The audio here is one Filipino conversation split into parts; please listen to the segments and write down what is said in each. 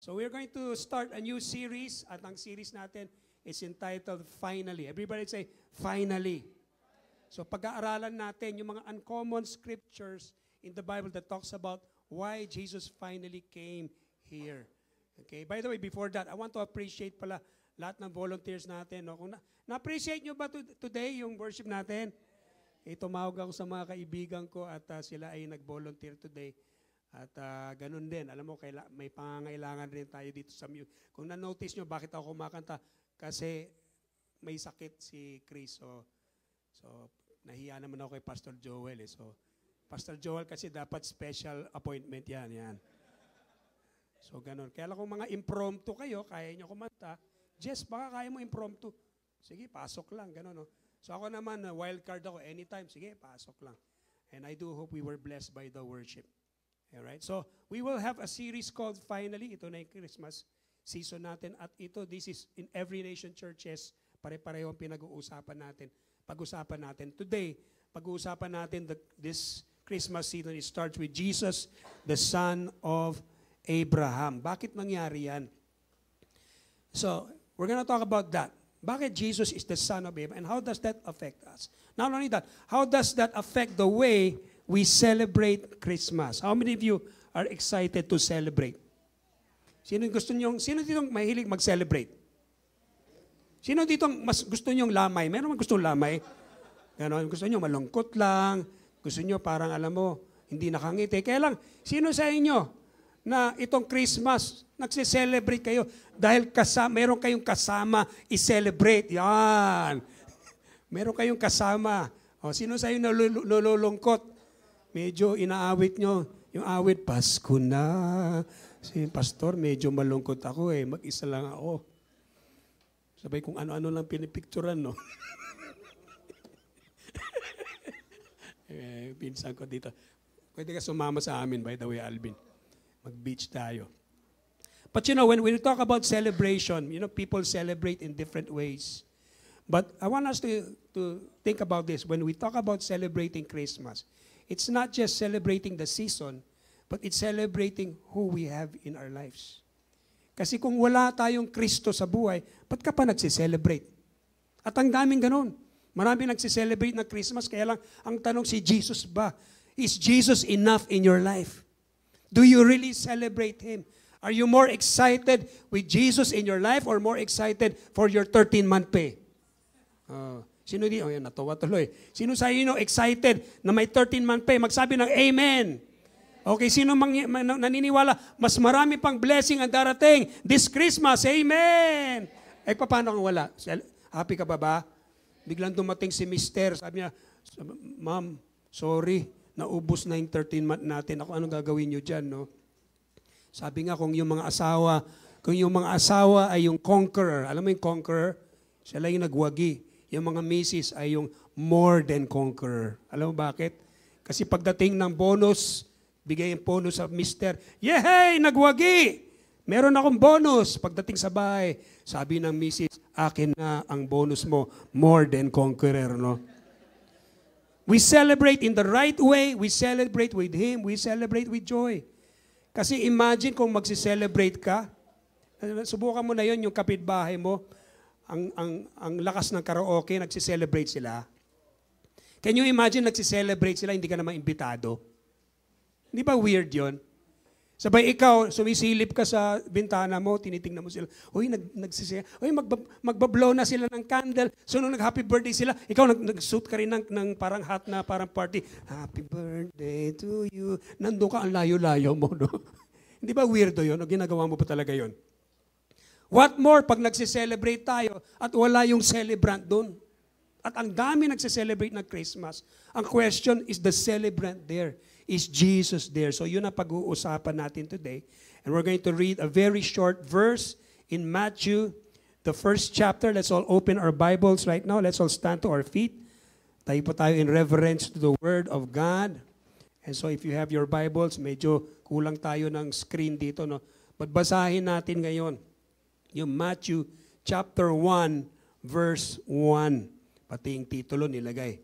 So we're going to start a new series at ang series natin is entitled Finally. Everybody say, Finally. So pag-aaralan natin yung mga uncommon scriptures in the Bible that talks about why Jesus finally came here. Okay, by the way, before that, I want to appreciate pala lahat ng volunteers natin. No? Kung na-appreciate nyo ba today yung worship natin? Tumawag ako sa mga kaibigan ko at sila ay nag-volunteer today. At ganun din, alam mo, may pangangailangan rin tayo dito sa music. Kung na-notice nyo, bakit ako kumakanta? Kasi may sakit si Chris. So nahiya naman ako kay Pastor Joel. So, Pastor Joel kasi dapat special appointment yan. So, ganun. Kaya lang kung mga impromptu kayo, kaya nyo kumanta, Jess, baka kaya mo impromptu. Sige, pasok lang. Ganun, no? So, ako naman, wild card ako. Anytime, sige, pasok lang. And I do hope we were blessed by the worship. Alright? So, we will have a series called Finally. Ito na yung Christmas season natin. At this is in Every Nation Churches. Pare-pareho ang pinag-uusapan natin. Pag-usapan natin. Today, pag-uusapan natin this Christmas season. It starts with Jesus, the Son of Abraham. Bakit nangyari yan? So, we're gonna talk about that. Bakit Jesus is the Son of Abraham? And how does that affect us? Not only that, how does that affect the way we celebrate Christmas? How many of you are excited to celebrate? Sino dito mahilig mag-celebrate? Sino dito mas gusto nyong lamay? Meron man gustong lamay? Ganon, gusto nyo malungkot lang. Gusto nyo parang alam mo, hindi nakangiti. Kaya lang, sino sa inyo na itong Christmas, nagse-celebrate kayo dahil meron kayong kasama i-celebrate? Yan. Meron kayong kasama. O, sino sa inyo nalulungkot? Medyo inaawit nyo. Yung awit, Pasko na. Si Pastor, medyo malungkot ako mag-isa lang ako. Sabay kung ano-ano lang pinipicturan, no? Pinsan ko dito. Pwede ka sumama sa amin, by the way, Alvin. Mag-beach tayo. But when we talk about celebration, people celebrate in different ways. But I want us to think about this. When we talk about celebrating Christmas, it's not just celebrating the season, but it's celebrating who we have in our lives. Kasi kung wala tayong Kristo sa buhay, ba't ka pa nagsiselebrate? At ang daming ganun. Marami nagsiselebrate na Christmas, kaya lang ang tanong si Jesus ba? Is Jesus enough in your life? Do you really celebrate Him? Are you more excited with Jesus in your life or more excited for your 13-month pay? Sino di? Yan, natawa tuloy. Sino sa inyo excited na may 13-month pay? Magsabi ng Amen. Okay, sino naniniwala? Mas marami pang blessing ang darating this Christmas. Amen. Paano kung wala? Happy ka ba? Biglang dumating si Mister. Sabi niya, Ma'am, sorry, naubos na yung 13-month natin. Anong gagawin niyo dyan, no? Sabi nga, kung yung mga asawa ay yung conqueror, alam mo yung conqueror? Sila yung nagwagi. Yung mga misis ay yung more than conqueror. Alam mo bakit? Kasi pagdating ng bonus, bigay yung bonus sa mister, yehey, nagwagi! Meron akong bonus. Pagdating sa bahay, sabi ng misis, akin na ang bonus mo, more than conqueror, no? We celebrate in the right way. We celebrate with Him. We celebrate with joy. Kasi imagine kung magsi-celebrate ka, subukan mo na yon yung kapitbahay mo, ang lakas ng karaoke, nagsi-celebrate sila. Can you imagine nagsi-celebrate sila, hindi ka naman imbitado? Hindi ba weird yon? Sabay ikaw, sumisilip ka sa bintana mo, tinitingnan mo sila, magbablow na sila ng candle, so nung nag-happy birthday sila, ikaw nag-suit ka rin ng parang hat na parang party, happy birthday to you, nandun ka, ang layo-layo mo, no? Hindi ba weirdo yon? O ginagawa mo pa talaga yon? What more pag nagse-celebrate tayo at wala yung celebrant doon? At ang dami nagse-celebrate ng Christmas. Ang question is the celebrant there? Is Jesus there? So yun ang pag-uusapan natin today. And we're going to read a very short verse in Matthew, the 1st chapter. Let's all open our Bibles right now. Let's all stand to our feet. Tayo po tayo in reverence to the Word of God. And so if you have your Bibles, medyo kulang tayo ng screen dito, no? But basahin natin ngayon yung Matthew chapter 1, verse 1. Pati yung titulo nilagay.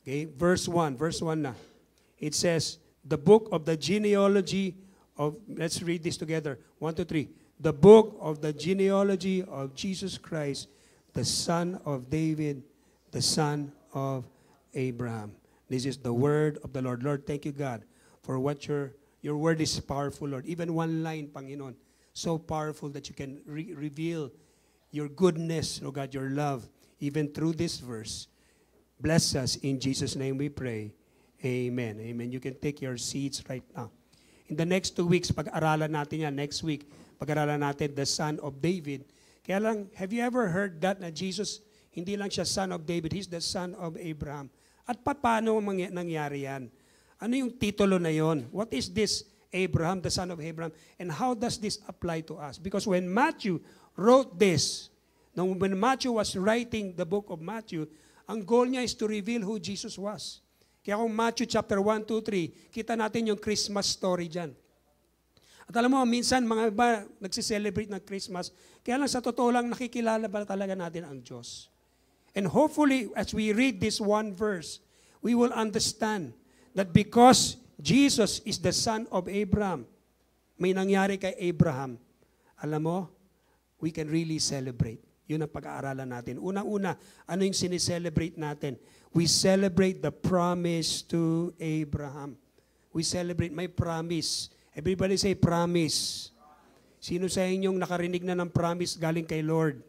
Okay, verse 1 na. It says, the book of the genealogy of, let's read this together. 1, 2, 3. the book of the genealogy of Jesus Christ, the son of David, the son of Abraham. This is the word of the Lord. Lord, thank you, God, for what your word is powerful, Lord. Even one line, Panginoon, so powerful that you can reveal your goodness, oh God, your love, even through this verse. Bless us. In Jesus' name we pray. Amen. Amen. You can take your seats right now. In the next 2 weeks, pag-aralan natin yan. Next week, pag-aralan natin the son of David. Kaya lang, have you ever heard that na Jesus, hindi lang siya son of David, he's the son of Abraham. At paano nangyari yan? Ano yung titulo na yon? What is this Abraham, the son of Abraham? And how does this apply to us? Because when Matthew wrote this, when Matthew was writing the book of Matthew, ang goal niya is to reveal who Jesus was. Kaya kung Matthew chapter 1, 2, 3, kita natin yung Christmas story dyan. At alam mo, minsan mga iba nagsiselebrate ng Christmas, kaya lang sa totoo lang nakikilala ba talaga natin ang Diyos. And hopefully, as we read this one verse, we will understand that because Jesus is the son of Abraham, may nangyari kay Abraham, alam mo, we can really celebrate. Yun ang pag-aaralan natin. Unang-una, ano yung sinicelebrate natin? We celebrate the promise to Abraham. We celebrate, may promise. Everybody say promise. Sino sa inyong nakarinig na ng promise galing kay Lord?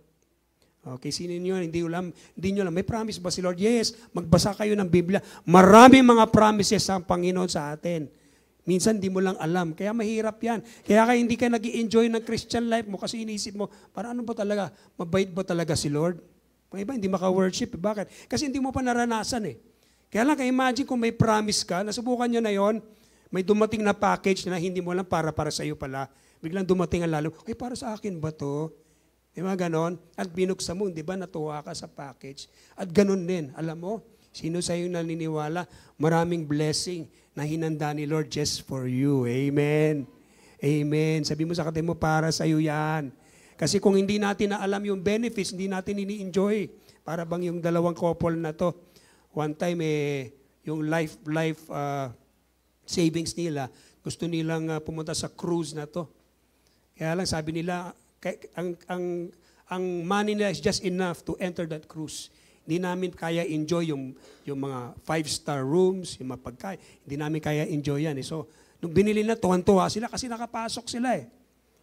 Okay, sino nyo? Hindi nyo alam. May promise ba si Lord? Yes, magbasa kayo ng Biblia. Maraming mga promises ang Panginoon sa atin. Minsan di mo lang alam. Kaya mahirap yan. Kaya hindi ka nag-i-enjoy ng Christian life mo kasi iniisip mo, para ano ba talaga? Mabait ba talaga si Lord? Mga iba, hindi maka-worship. Bakit? Kasi hindi mo pa naranasan eh. Kaya lang, imagine kung may promise ka, nasubukan nyo na yon, may dumating na package na hindi mo alam para sa iyo pala. Biglang dumating ang lalo, ay para sa akin ba to? Di ba ganon? At binuksan mo, di ba natuwa ka sa package? At ganon din, alam mo, sino sa iyo naniniwala, maraming blessing na hinanda ni Lord just for you. Amen. Amen. Sabi mo sa katabi mo, para sa iyo yan. Kasi kung hindi natin na alam yung benefits, hindi natin ini-enjoy. Para bang yung dalawang couple na to, one time yung life savings nila, gusto nilang pumunta sa cruise na to. Kaya lang sabi nila, ang money nila is just enough to enter that cruise. Hindi namin kaya enjoy yung mga 5-star rooms, yung mga pagkain. Hindi namin kaya enjoy yan. So, nung binili na, tuwan-tuwa sila kasi nakapasok sila eh.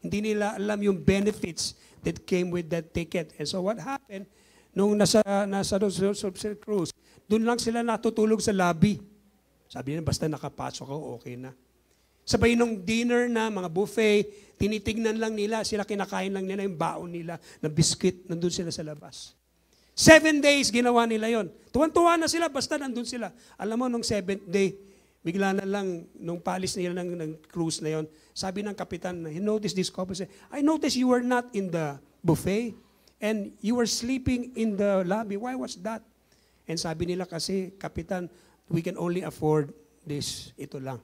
Hindi nila alam yung benefits that came with that ticket. And so what happened, nung nasa cruise, doon lang sila natutulog sa lobby. Sabi nila, basta nakapasok ako, okay na. Sabay nung dinner na, mga buffet, tinitignan lang nila, sila kinakain lang nila yung baon nila na biscuit, nandun sila sa labas. 7 days ginawa nila yon. Tuwan-tuwa na sila, basta nandun sila. Alam mo, nung 7th day, bigla na lang, nung palis nila ng cruise na yon, sabi ng kapitan, he noticed this couple, say, I noticed you were not in the buffet and you were sleeping in the lobby. Why was that? And sabi nila kasi, kapitan, we can only afford this. Ito lang.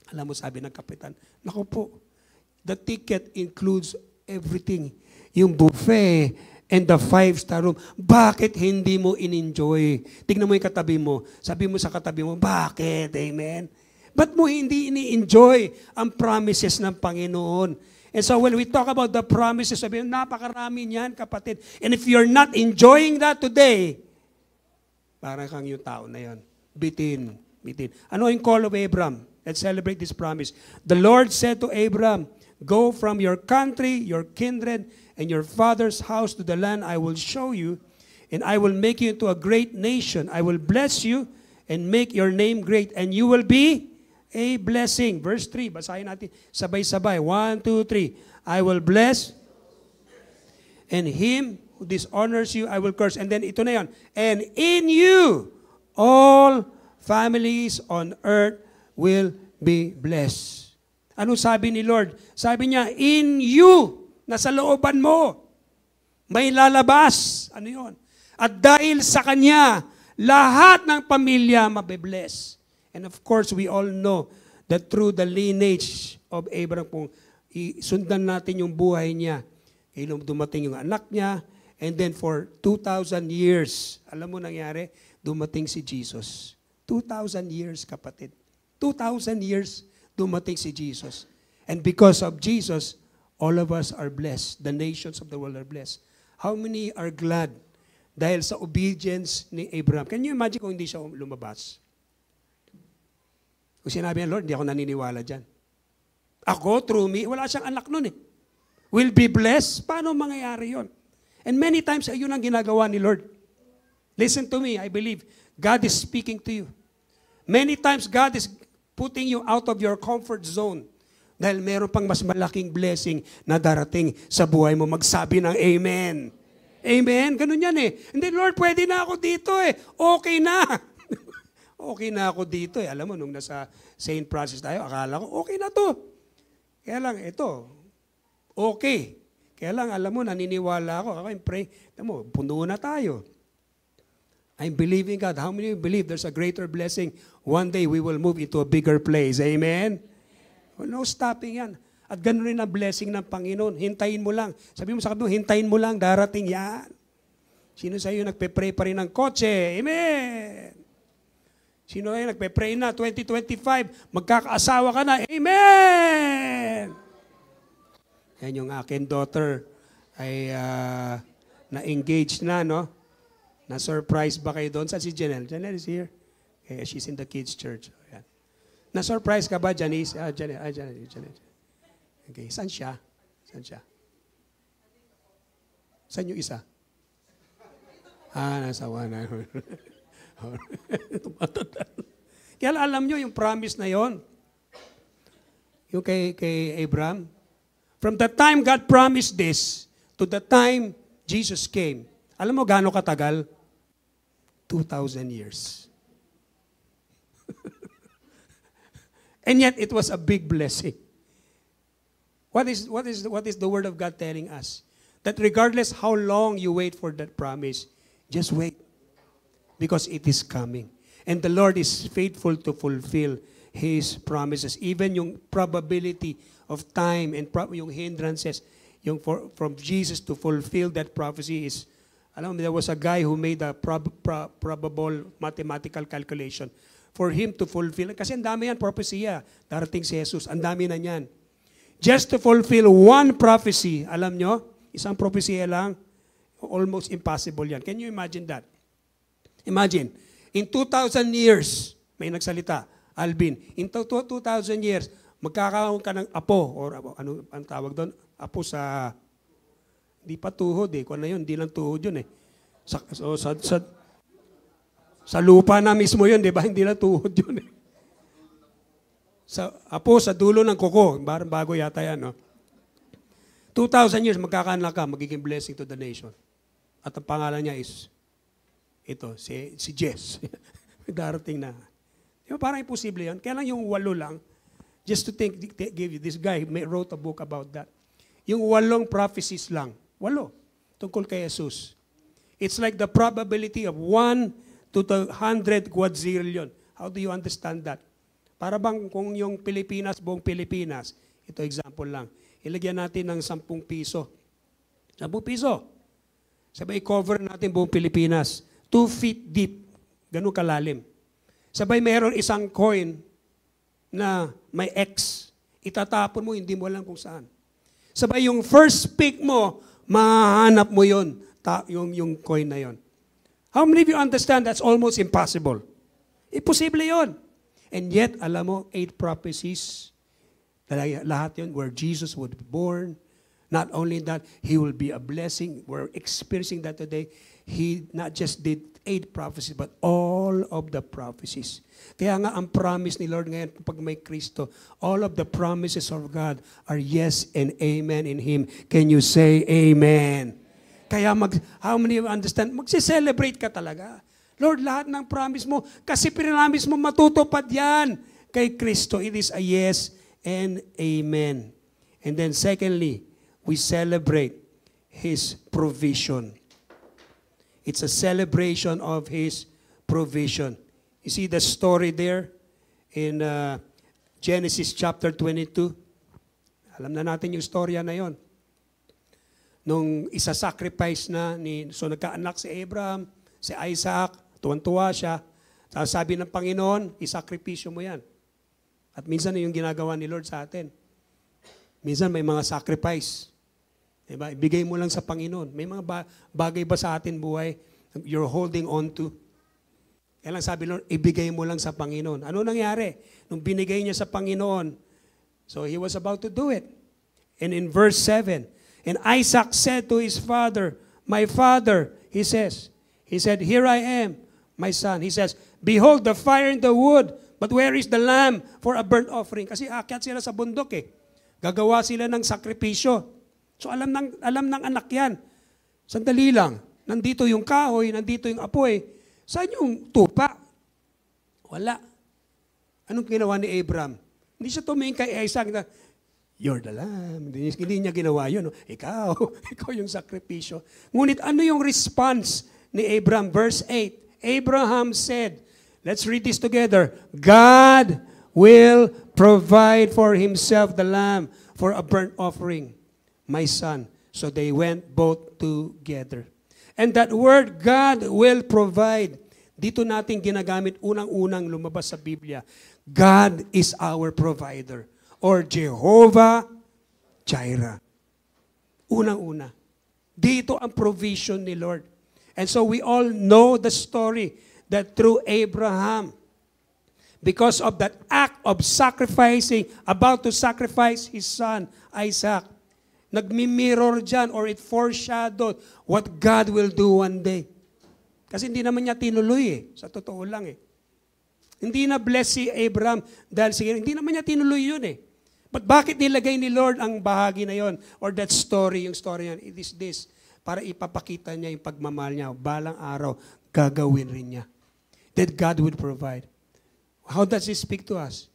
Alam mo, sabi ng kapitan, naku po, the ticket includes everything. Yung buffet and the 5-star room. Bakit hindi mo in-enjoy? Tignan mo yung katabi mo. Sabi mo sa katabi mo, bakit? Amen? Ba't mo hindi ini-enjoy ang promises ng Panginoon? And so when we talk about the promises, sabi mo, napakarami niyan, kapatid. And if you're not enjoying that today, parang kang yung tao na yan. Bitin. Ano yung call of Abraham? Let's celebrate this promise. The Lord said to Abraham, go from your country, your kindred, and your father's house to the land I will show you, and I will make you into a great nation. I will bless you and make your name great, and you will be a blessing. Verse 3, basahin natin sabay-sabay. 1, 2, 3. I will bless, and him who dishonors you, I will curse. And then ito na yan. And in you, all families on earth will be blessed. Ano sabi ni Lord? Sabi niya, in you, nasa looban mo, may lalabas. Ano yun? At dahil sa Kanya, lahat ng pamilya mabibless. And of course, we all know that through the lineage of Abraham, kung sundan natin yung buhay niya, dumating yung anak niya, and then for 2,000 years, alam mo nangyari, dumating si Jesus. 2,000 years, kapatid. 2,000 years, dumating si Jesus. And because of Jesus, all of us are blessed. The nations of the world are blessed. How many are glad dahil sa obedience ni Abraham? Can you imagine kung hindi siya lumabas? Kung sinabi niya, Lord, hindi ako naniniwala dyan. Ako, through me, wala siyang anak nun eh. Will be blessed? Paano mangyayari yon? And many times, ayun ang ginagawa ni Lord. Listen to me, I believe God is speaking to you. Many times, God is putting you out of your comfort zone dahil meron pang mas malaking blessing na darating sa buhay mo. Magsabi ng Amen. Amen? Ganun yan eh. Hindi, Lord, pwede na ako dito eh. Okay na. Okay na ako dito eh. Alam mo, nung nasa St. Francis tayo, akala ko, okay na to. Kaya lang, ito, okay. Kaya lang, alam mo, naniniwala ako. I'm praying. Alam mo, puno na tayo. I'm believing God. How many of you believe there's a greater blessing? One day, we will move into a bigger place. Amen? Well, no stopping yan. At ganun rin ang blessing ng Panginoon. Hintayin mo lang. Sabi mo sa kapatid, hintayin mo lang, darating yan. Sino sa iyo nagpe-pray pa rin ng kotse? Amen! Sino kayo nagpe-pray na, 2025, magkakaasawa ka na? Amen! Yan yung akin daughter ay na-engage na, no? Na-surprise ba kayo doon? Saan si Janelle? Janelle is here. Okay, she's in the kids' church. Yan. Na-surprise ka ba, Janice? Janelle. Okay, saan siya? Saan yung isa? Nasa one. Kaya alam nyo yung promise na yon, yung kay Abraham. From the time God promised this to the time Jesus came, alam mo gaano katagal? 2,000 years. And yet it was a big blessing. What is the Word of God telling us? That regardless how long you wait for that promise, just wait. Because it is coming. And the Lord is faithful to fulfill His promises. Even yung probability of time and yung hindrances, yung from Jesus to fulfill that prophecy is, alam mo, there was a guy who made a probable mathematical calculation for him to fulfill. Kasi ang dami yan, propesya. Darating si Jesus, ang dami na yan. Just to fulfill one prophecy, alam nyo, isang propesya lang, almost impossible yan. Can you imagine that? Imagine, in 2,000 years, may nagsalita, Alvin, in 2,000 years, magkakaroon ka ng apo, or ano ang tawag doon? Apo sa, hindi pa tuhod eh, kung ano yun, hindi lang tuhod yun eh. Sa lupa na mismo yun, di ba? Hindi lang tuhod yun eh. Apo sa dulo ng kuko, bago yata yan, no? 2,000 years, magkakanak ka, magiging blessing to the nation. At ang pangalan niya is, ito, si Jess. Darating na. Di ba, parang imposible yan. Kaya lang yung 8 lang, just to give you, this guy wrote a book about that. Yung 8 prophecies lang, 8, tungkol kay Jesus. It's like the probability of 1 to the 100 quadrillion. How do you understand that? Para bang kung yung Pilipinas, buong Pilipinas, ito example lang, ilagyan natin ng 10 piso. 10 piso. Sabay cover natin buong Pilipinas. 2 feet deep. Ganun kalalim. Sabay mayroon isang coin na may X. Itatapon mo, hindi mo alam kung saan. Sabay yung first pick mo, mahanap mo yun, yung coin na yon. How many of you understand that's almost impossible? Imposible yon. And yet, alam mo, 8 prophecies, lahat yun, where Jesus would be born. Not only that, He will be a blessing. We're experiencing that today. He not just did 8 prophecies, but all of the prophecies. Kaya nga ang promise ni Lord ngayon, pag may Kristo, all of the promises of God are yes and amen in Him. Can you say amen? Kaya how many of you understand? Magse-celebrate ka talaga. Lord, lahat ng promise mo, kasi pinamis mo matutupad yan kay Kristo. It is a yes and amen. And then secondly, we celebrate His provision. It's a celebration of His provision. You see the story there in Genesis chapter 22. Alam na natin yung storya na yon. Nung isa-sacrifice na, so nagkaanak si Abraham, si Isaac, tuwan-tuwa siya. Sabi ng Panginoon, isakripisyo mo yan. At minsan yung ginagawa ni Lord sa atin. Minsan may mga sacrifice. Diba? Ibigay mo lang sa Panginoon. May mga bagay ba sa atin buhay you're holding on to? Kaya lang sabi Lord, ibigay mo lang sa Panginoon. Ano nangyari? Nung binigay niya sa Panginoon, so he was about to do it. And in verse 7, and Isaac said to his father, my father, he said, here I am, my son. He says, behold the fire and the wood, but where is the lamb for a burnt offering? Kasi aakyat sila sa bundok eh. Gagawa sila ng sakripisyo. So alam ng anak yan. Sandali lang. Nandito yung kahoy, nandito yung apoy. Saan yung tupa? Wala. Anong ginawa ni Abraham? Hindi siya tumingin kay Isaac na, you're the lamb. Hindi niya ginawa yun. Ikaw yung sakripisyo. Ngunit ano yung response ni Abraham? Verse 8. Abraham said, let's read this together. God will provide for himself the lamb for a burnt offering, my son. So they went both together. And that word, God will provide, dito natin ginagamit unang-unang lumabas sa Biblia. God is our provider. Or Jehovah Jireh. Unang-una. Dito ang provision ni Lord. And so we all know the story that through Abraham, because of that act of sacrificing, about to sacrifice his son, Isaac, nagmi-mirror dyan or it foreshadowed what God will do one day. Kasi hindi naman niya tinuloy eh. Sa totoo lang eh. Hindi na bless si Abraham dahil sige, hindi naman niya tinuloy yun eh. But bakit nilagay ni Lord ang bahagi na yon or that story, yung story yan, it is this, para ipapakita niya yung pagmamahal niya. Balang araw, gagawin rin niya. That God would provide. How does this speak to us?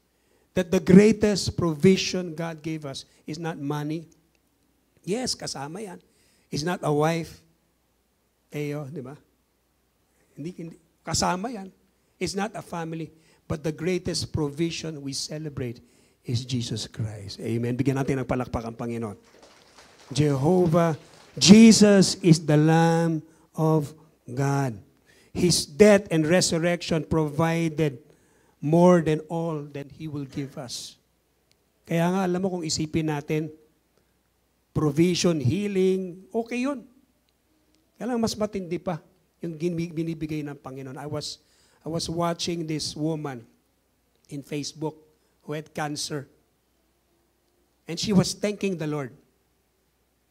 That the greatest provision God gave us is not money. Yes, kasama yan. It's not a wife. Di ba? Hindi, kasama yan. It's not a family. But the greatest provision we celebrate is Jesus Christ. Amen. Bigyan natin ng palakpak ang Panginoon. Jehovah, Jesus is the Lamb of God. His death and resurrection provided more than all that He will give us. Kaya nga, alam mo kung isipin natin, provision, healing, okay yun. Kaya lang mas matindi pa yung binibigay ng Panginoon. I was watching this woman in Facebook who had cancer. And she was thanking the Lord.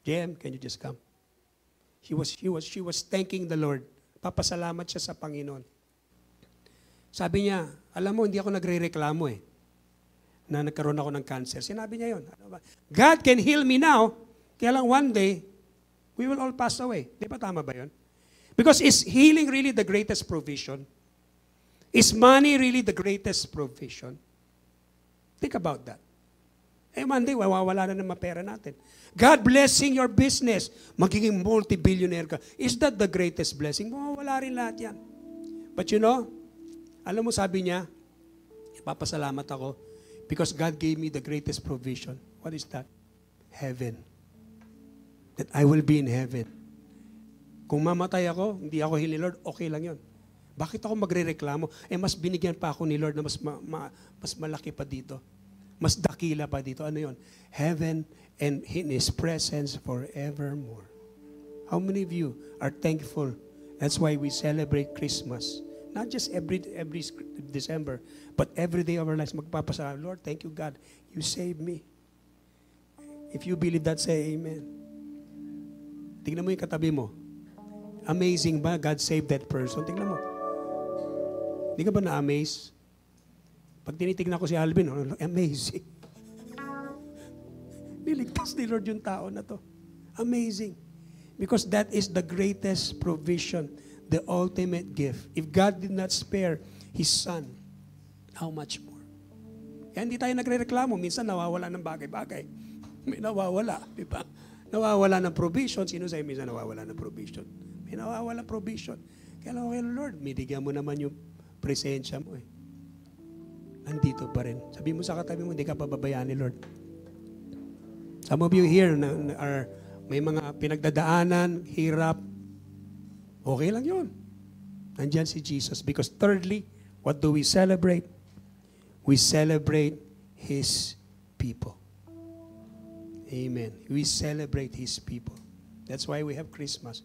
JM, can you just come? She was thanking the Lord. Papasalamat siya sa Panginoon. Sabi niya, alam mo, hindi ako nagre-reklamo eh, na nagkaroon ako ng cancer. Sinabi niya yun. God can heal me now, kaya lang one day, we will all pass away. Di ba tama ba yun? Because is healing really the greatest provision? Is money really the greatest provision? Think about that. Eh, one day, wawala na ng pera natin. God blessing your business, magiging multi-billionaire ka. Is that the greatest blessing? Mawawala rin lahat yan. But you know, alam mo sabi niya, ipapasalamat ako because God gave me the greatest provision. What is that? Heaven. That I will be in heaven. Kung mamatay ako, hindi ako heal ni Lord, okay lang yun. Bakit ako magre-reklamo? Eh, mas binigyan pa ako ni Lord na mas malaki pa dito. Mas dakila pa dito. Ano yun? Heaven and in His presence forevermore. How many of you are thankful? That's why we celebrate Christmas. Not just every December, but every day of our lives. Magpapasalamat, Lord, thank you, God. You saved me. If you believe that, say amen. Tingnan mo yung katabi mo. Amazing ba? God saved that person. Tingnan mo. Hindi ka ba na-amaze? Pag tinitignan ko si Alvin, amazing. Niligtas ni Lord yung tao na to. Amazing. Because that is the greatest provision, the ultimate gift. If God did not spare His Son, how much more? Kaya hindi tayo nagre-reklamo. Minsan nawawala ng bagay-bagay. May nawawala, di ba? Nawawala ng provision. Sino sa'yo minsan nawawala ng provision? May nawawala provision. Kaya lang, okay, Lord, binigyan mo naman yung presensya mo eh. Nandito pa rin. Sabi mo sa katabi mo, hindi ka pababayaan ni Lord. Some of you here may mga pinagdadaanan, hirap. Okay lang yun. Nandyan si Jesus. Because thirdly, what do we celebrate? We celebrate His people. Amen. We celebrate His people. That's why we have Christmas.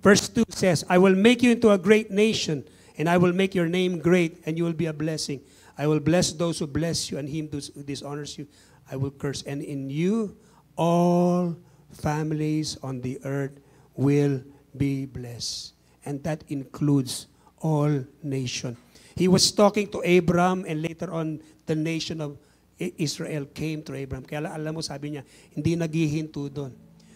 Verse 2 says, I will make you into a great nation, and I will make your name great, and you will be a blessing. I will bless those who bless you, and him who dishonors you, I will curse. And in you, all families on the earth will be blessed. And that includes all nations. He was talking to Abraham, and later on, the nation of Israel came to Abraham. Kaya alam mo, sabi niya, hindi naghihinto doon.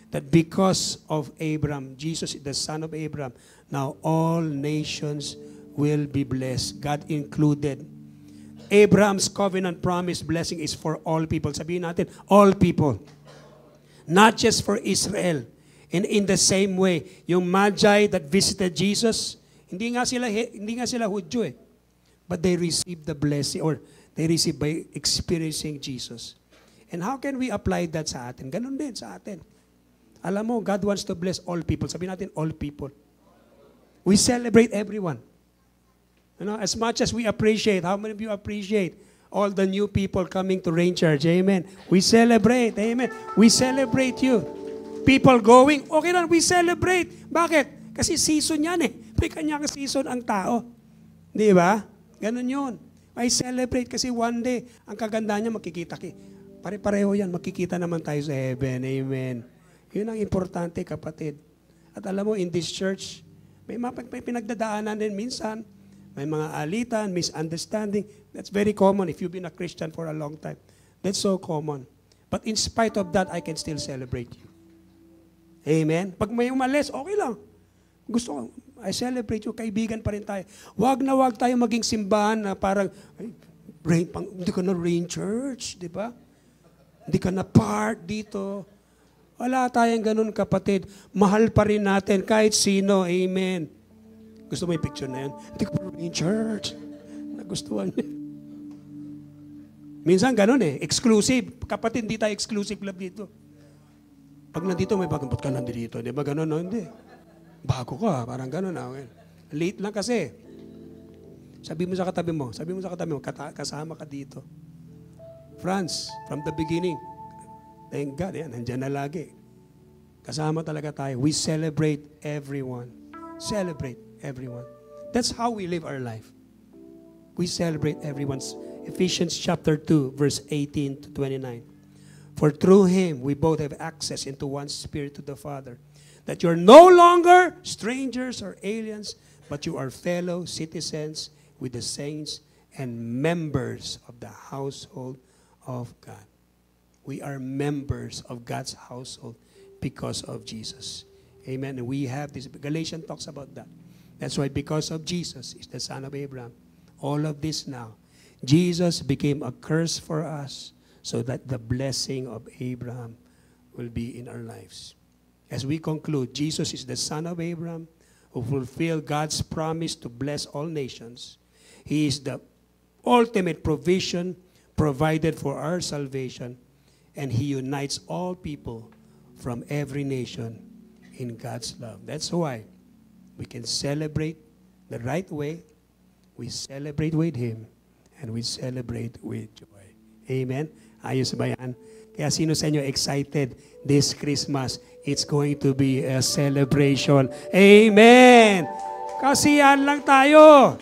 That because of Abraham, Jesus is the son of Abraham, now all nations will be blessed, God included. Abraham's covenant promise blessing is for all people. Sabihin natin, all people. Not just for Israel. And in the same way, yung Magi that visited Jesus, hindi nga sila Hudyo eh. But they received the blessing, or they received by experiencing Jesus. And how can we apply that sa atin? Ganun din sa atin. Alam mo, God wants to bless all people. Sabihin natin, all people. We celebrate everyone. You know, as much as we appreciate, how many of you appreciate all the new people coming to Rain Church? Amen. We celebrate. Amen. We celebrate you. People going, okay lang, we celebrate. Bakit? Kasi season yan eh. May kanyang season ang tao. Di ba? Ganun yun. I celebrate kasi one day, ang kaganda niya makikita. Pare-pareho yan, makikita naman tayo sa heaven. Amen. Yun ang importante, kapatid. At alam mo, in this church, may pinagdadaanan din minsan. May mga alitan, misunderstanding. That's very common if you've been a Christian for a long time. That's so common. But in spite of that, I can still celebrate you. Amen? Pag may umalis, okay lang. Gusto ko, I celebrate you. Kaibigan pa rin tayo. Wag na wag tayo maging simbahan na parang, hindi ka na Rain Church, di ba? Hindi ka na part dito. Wala tayong ganun, kapatid. Mahal pa rin natin kahit sino. Amen. Gusto mo yung picture na yan? Hindi ko pa Rain Church. Nagustuhan niya. Minsan ganun eh. Exclusive. Kapatid, hindi tayo exclusive love dito. Pag nandito, may bagong, ba't ka nandito? Di ba ganun? No? Hindi. Bago ka. Parang ganun. Okay. Late lang kasi. Sabi mo sa katabi mo, kasama ka dito. Franz, from the beginning, thank God, yan, nandyan na lagi. Kasama talaga tayo. We celebrate everyone. Celebrate everyone. That's how we live our life. We celebrate everyone's. Ephesians chapter 2, verse 18 to 29. For through Him, we both have access into one Spirit to the Father. That you're no longer strangers or aliens, but you are fellow citizens with the saints and members of the household of God. We are members of God's household because of Jesus. Amen. And we have this. Galatians talks about that. That's why because of Jesus, is the son of Abraham. All of this now. Jesus became a curse for us so that the blessing of Abraham will be in our lives. As we conclude, Jesus is the son of Abraham who fulfilled God's promise to bless all nations. He is the ultimate provision provided for our salvation, and He unites all people from every nation in God's love. That's why we can celebrate the right way. We celebrate with Him, and we celebrate with joy. Amen? Ayos ba yan? Kaya sino sa inyo excited this Christmas? It's going to be a celebration. Amen! Kasi yan lang tayo.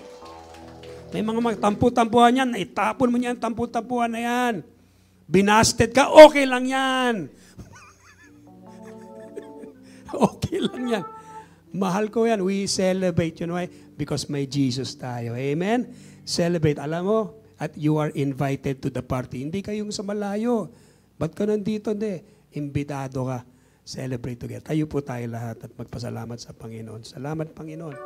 May mga tampu-tampuhan yan, itapon mo niyan, tampu-tampuhan na yan. Binasted ka, okay lang yan. Okay lang yan. Mahal ko yan. We celebrate. You know why? Because may Jesus tayo. Amen? Celebrate. Alam mo, at you are invited to the party. Hindi kayong sa malayo. Ba't ka nandito? Hindi. Imbitado ka. Celebrate together. Tayo po tayo lahat at magpasalamat sa Panginoon. Salamat, Panginoon.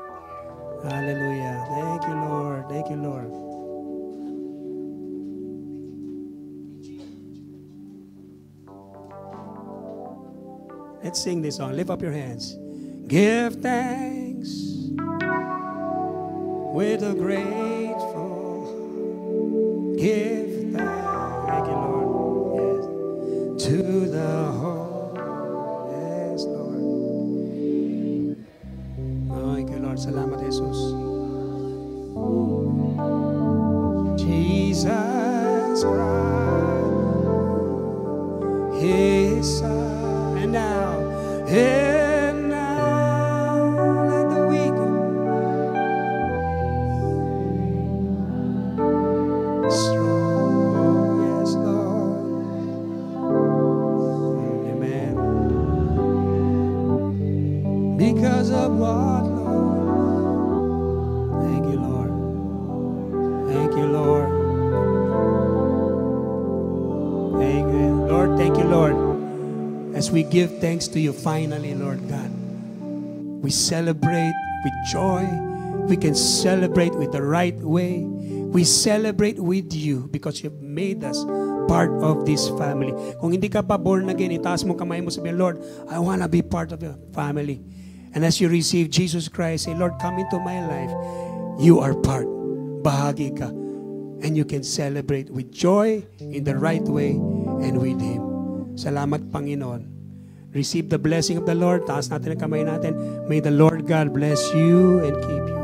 Hallelujah. Thank you, Lord. Thank you, Lord. Let's sing this song. Lift up your hands. Give thanks with a grateful. Give thanks. Thank you, Lord. Yes. To the whole. Yes, Lord. Thank you, Lord. Salamat, Jesus. Jesus Christ. And now, let the weak strong. Yes, Lord. Amen. Because of what, Lord? Thank you, Lord. Thank you, Lord. Thank you, Lord. Thank you, Lord. As we give thanks to you finally, Lord God, we celebrate with joy. We can celebrate with the right way. We celebrate with you because you've made us part of this family. Kung hindi ka pa born again, itaas mo kamay mo, sabihin, Lord, I want to be part of your family. And as you receive Jesus Christ, say, Lord, come into my life. You are part. Bahagi ka. And you can celebrate with joy in the right way and with Him. Salamat, Panginoon. Receive the blessing of the Lord. Taas natin ang kamay natin. May the Lord God bless you and keep you.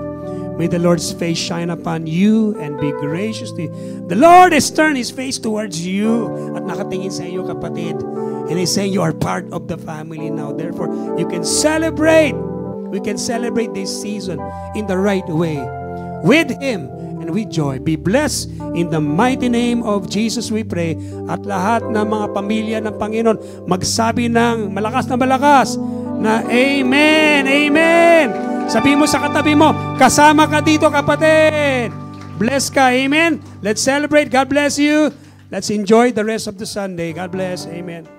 May the Lord's face shine upon you and be gracious to you. The Lord has turned His face towards you at nakatingin sa iyo, kapatid. And He's saying you are part of the family now. Therefore, you can celebrate. We can celebrate this season in the right way with Him and with joy. Be blessed in the mighty name of Jesus, we pray. At lahat ng mga pamilya ng Panginoon, magsabi ng malakas na Amen, Amen. Sabi mo sa katabi mo, kasama ka dito, kapatid. Bless ka, Amen. Let's celebrate. God bless you. Let's enjoy the rest of the Sunday. God bless, Amen.